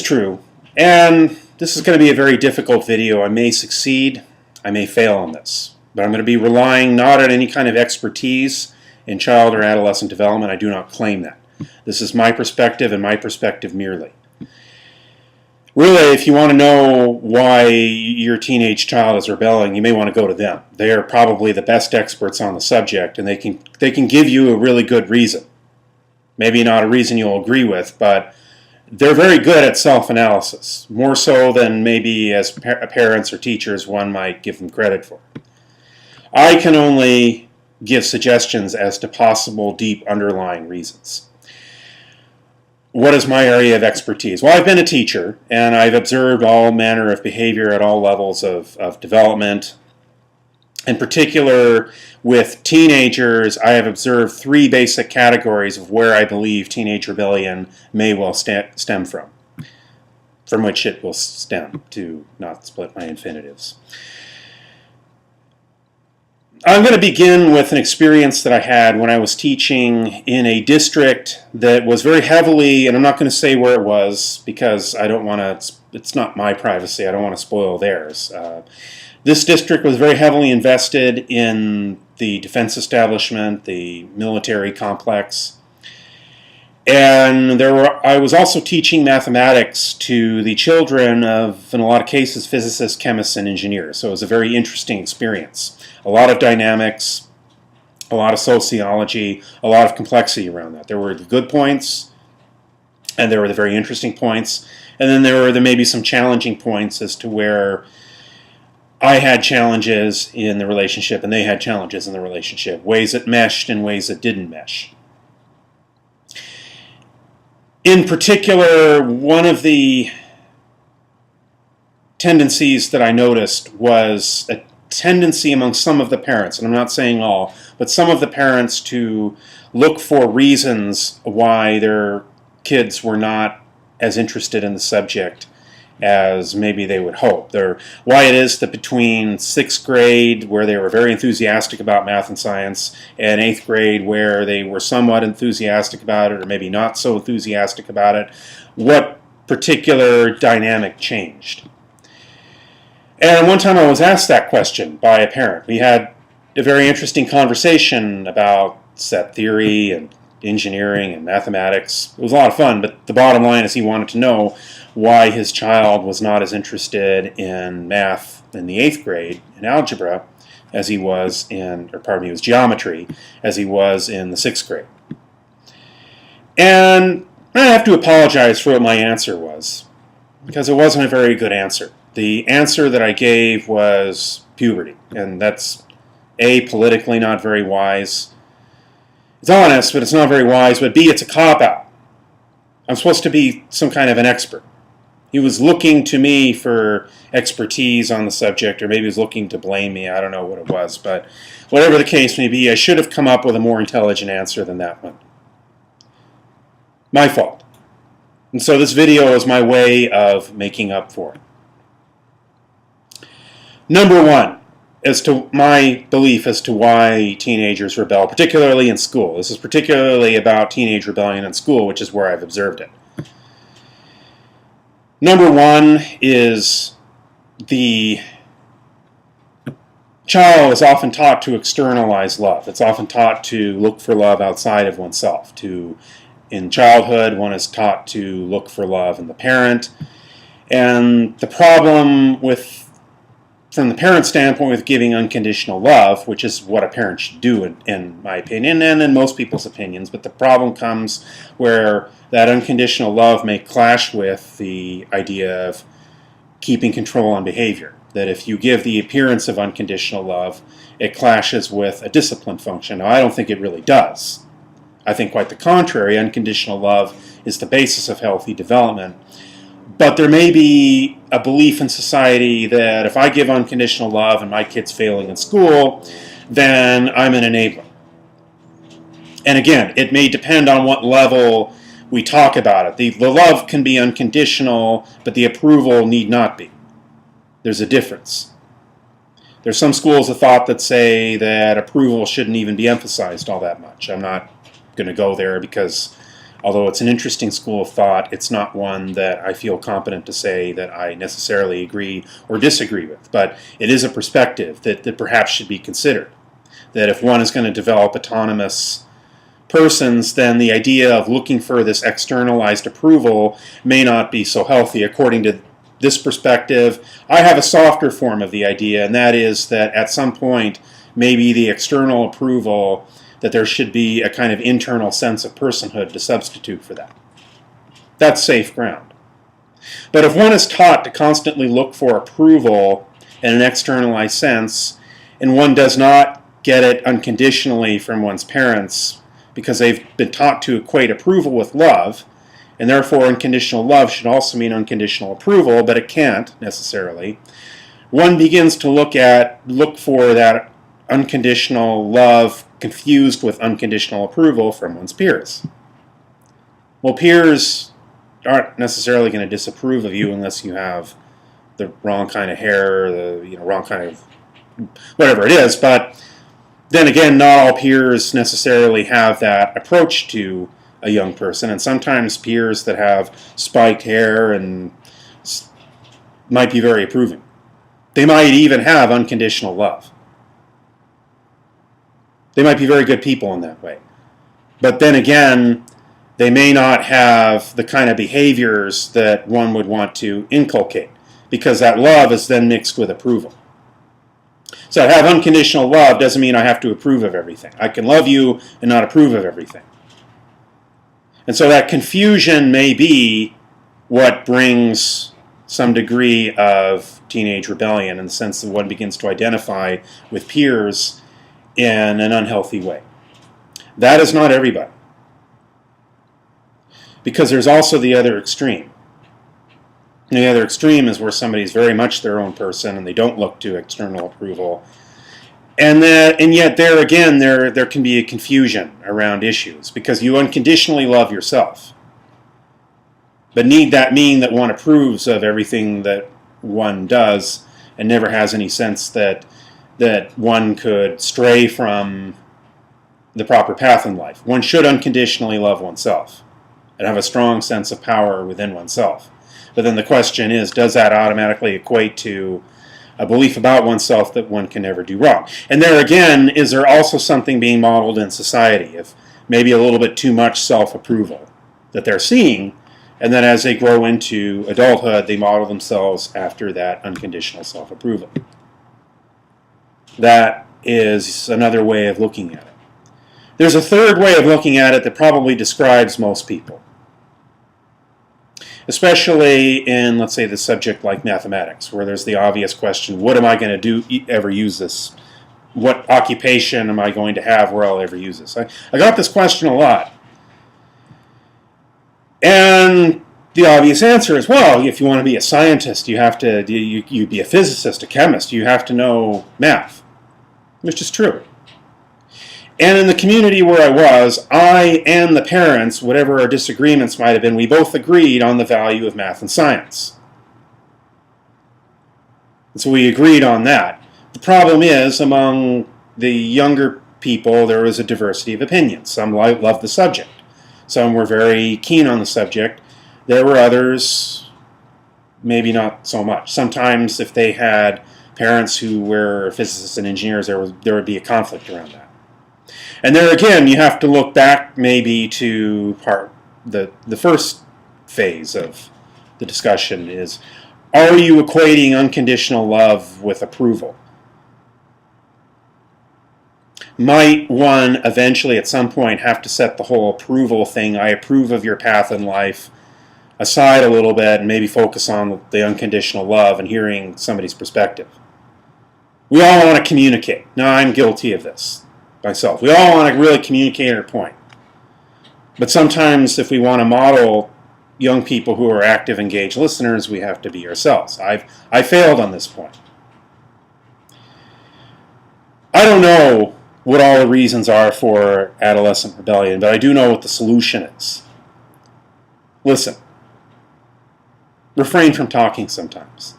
True. And this is going to be a very difficult video. I may succeed, I may fail on this. But I'm going to be relying not on any kind of expertise in child or adolescent development. I do not claim that. This is my perspective and my perspective merely. Really, if you want to know why your teenage child is rebelling, you may want to go to them. They are probably the best experts on the subject, and they can give you a really good reason. Maybe not a reason you'll agree with, but they're very good at self-analysis, more so than maybe as parents or teachers one might give them credit for. I can only give suggestions as to possible deep underlying reasons. What is my area of expertise? Well, I've been a teacher, and I've observed all manner of behavior at all levels of development. In particular, with teenagers, I have observed three basic categories of where I believe teenage rebellion may well stem from which it will stem, to not split my infinitives. I'm going to begin with an experience that I had when I was teaching in a district that was very heavily, and I'm not going to say where it was because I don't want to, it's not my privacy, I don't want to spoil theirs. This district was very heavily invested in the defense establishment, the military complex, and I was also teaching mathematics to the children of, in a lot of cases, physicists, chemists, and engineers. So it was a very interesting experience. A lot of dynamics, a lot of sociology, a lot of complexity around that. There were the good points, and there were the very interesting points, and then there were maybe some challenging points as to where I had challenges in the relationship and they had challenges in the relationship, ways that meshed and ways that didn't mesh. In particular, one of the tendencies that I noticed was a tendency among some of the parents, and I'm not saying all, but some of the parents to look for reasons why their kids were not as interested in the subject as maybe they would hope. Why it is that between 6th grade, where they were very enthusiastic about math and science, and 8th grade, where they were somewhat enthusiastic about it, or maybe not so enthusiastic about it, what particular dynamic changed. And one time I was asked that question by a parent. We had a very interesting conversation about set theory and engineering and mathematics. It was a lot of fun, but the bottom line is he wanted to know why his child was not as interested in math in the 8th grade, in algebra, as he was in, or pardon me, it was geometry, as he was in the 6th grade. And I have to apologize for what my answer was, because it wasn't a very good answer. The answer that I gave was puberty, and that's A, politically not very wise. It's honest, but it's not very wise, but B, it's a cop-out. I'm supposed to be some kind of an expert. He was looking to me for expertise on the subject, or maybe he was looking to blame me. I don't know what it was, but whatever the case may be, I should have come up with a more intelligent answer than that one. My fault. And so this video is my way of making up for it. Number one, as to my belief as to why teenagers rebel, particularly in school. This is particularly about teenage rebellion in school, which is where I've observed it. Number one is the child is often taught to externalize love. It's often taught to look for love outside of oneself. In childhood, one is taught to look for love in the parent. And the problem from the parent standpoint with giving unconditional love, which is what a parent should do in my opinion and in most people's opinions, but the problem comes where that unconditional love may clash with the idea of keeping control on behavior. That if you give the appearance of unconditional love, it clashes with a discipline function. Now, I don't think it really does. I think quite the contrary. Unconditional love is the basis of healthy development. But there may be a belief in society that if I give unconditional love and my kid's failing in school, then I'm an enabler. And again, it may depend on what level we talk about it. The love can be unconditional, but the approval need not be. There's a difference. There's some schools of thought that say that approval shouldn't even be emphasized all that much. I'm not going to go there because Although it's an interesting school of thought, it's not one that I feel competent to say that I necessarily agree or disagree with. But it is a perspective that perhaps should be considered. That if one is going to develop autonomous persons, then the idea of looking for this externalized approval may not be so healthy. According to this perspective, I have a softer form of the idea, and that is that at some point, maybe the external approval, that there should be a kind of internal sense of personhood to substitute for that. That's safe ground. But if one is taught to constantly look for approval in an externalized sense, and one does not get it unconditionally from one's parents because they've been taught to equate approval with love, and therefore unconditional love should also mean unconditional approval, but it can't necessarily, one begins to look for that unconditional love confused with unconditional approval from one's peers. Well, peers aren't necessarily going to disapprove of you unless you have the wrong kind of hair, the wrong kind of whatever it is. But then again, not all peers necessarily have that approach to a young person, and sometimes peers that have spiked hair and might be very approving. They might even have unconditional love. They might be very good people in that way. But then again, they may not have the kind of behaviors that one would want to inculcate, because that love is then mixed with approval. So to have unconditional love doesn't mean I have to approve of everything. I can love you and not approve of everything. And so that confusion may be what brings some degree of teenage rebellion, in the sense that one begins to identify with peers in an unhealthy way. That is not everybody. Because there's also the other extreme. And the other extreme is where somebody is very much their own person and they don't look to external approval. And yet there again, there can be a confusion around issues, because you unconditionally love yourself. But need that mean that one approves of everything that one does and never has any sense that one could stray from the proper path in life? One should unconditionally love oneself and have a strong sense of power within oneself. But then the question is, does that automatically equate to a belief about oneself that one can never do wrong? And there again, is there also something being modeled in society, if maybe a little bit too much self-approval that they're seeing, and then as they grow into adulthood, they model themselves after that unconditional self-approval? That is another way of looking at it. There's a third way of looking at it that probably describes most people, especially in, let's say, the subject like mathematics, where there's the obvious question, what am I going to ever use this? What occupation am I going to have where I'll ever use this? I got this question a lot. And the obvious answer is, well, if you want to be a scientist, you have to you be a physicist, a chemist, you have to know math, which is true. And in the community where I was, I and the parents, whatever our disagreements might have been, we both agreed on the value of math and science. And so we agreed on that. The problem is, among the younger people, there was a diversity of opinions. Some loved the subject. Some were very keen on the subject. There were others, maybe not so much. Sometimes if they had parents who were physicists and engineers, there would be a conflict around that. And there again, you have to look back maybe to the first phase of the discussion is, are you equating unconditional love with approval? Might one eventually at some point have to set the whole approval thing, I approve of your path in life, aside a little bit and maybe focus on the unconditional love and hearing somebody's perspective? We all want to communicate. Now, I'm guilty of this myself. We all want to really communicate our point. But sometimes if we want to model young people who are active, engaged listeners, we have to be ourselves. I failed on this point. I don't know what all the reasons are for adolescent rebellion, but I do know what the solution is. Listen. Refrain from talking sometimes.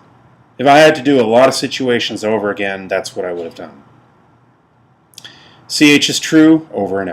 If I had to do a lot of situations over again, that's what I would have done. CHistrue, over and out.